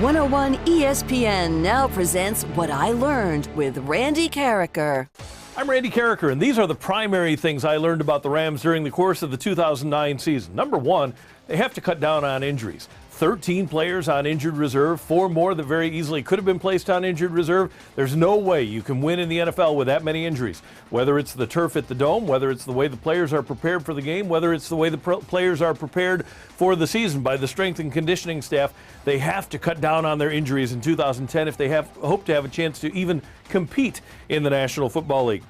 101 ESPN now presents What I Learned with Randy Karraker. I'm Randy Karraker, and these are the primary things I learned about the Rams during the course of the 2009 season. Number one, they have to cut down on injuries. 13 players on injured reserve, 4 more that very easily could have been placed on injured reserve. There's no way you can win in the NFL with that many injuries. Whether it's the turf at the Dome, whether it's the way the players are prepared for the game, whether it's the way the players are prepared for the season by the strength and conditioning staff, they have to cut down on their injuries in 2010 if they hope to have a chance to even compete in the National Football League.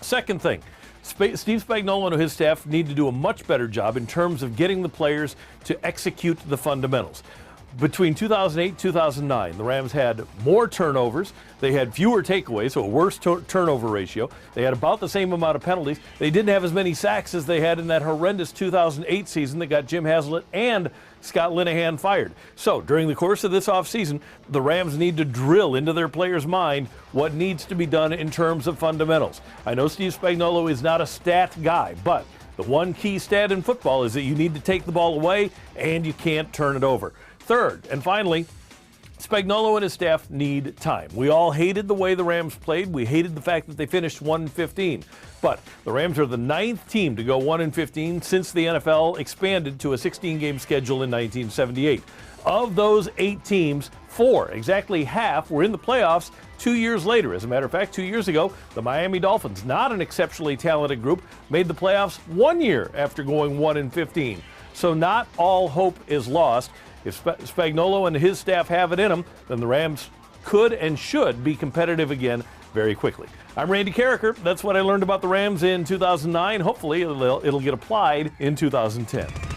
Second thing, Steve Spagnuolo and his staff need to do a much better job in terms of getting the players to execute the fundamentals. Between 2008 and 2009, the Rams had more turnovers. They had fewer takeaways, so a worse turnover ratio. They had about the same amount of penalties. They didn't have as many sacks as they had in that horrendous 2008 season that got Jim Haslett and Scott Linehan fired. So during the course of this offseason, the Rams need to drill into their players' mind what needs to be done in terms of fundamentals. I know Steve Spagnuolo is not a stat guy, but the one key stat in football is that you need to take the ball away and you can't turn it over. Third, and finally, Spagnuolo and his staff need time. We all hated the way the Rams played. We hated the fact that they finished 1-15. But the Rams are the 9th team to go 1-15 since the NFL expanded to a 16-game schedule in 1978. Of those 8 teams, 4, exactly half, were in the playoffs 2 years later. As a matter of fact, 2 years ago, the Miami Dolphins, not an exceptionally talented group, made the playoffs 1 year after going 1-15. So not all hope is lost. If Spagnuolo and his staff have it in them, then the Rams could and should be competitive again very quickly. I'm Randy Karraker. That's what I learned about the Rams in 2009. Hopefully, it'll get applied in 2010.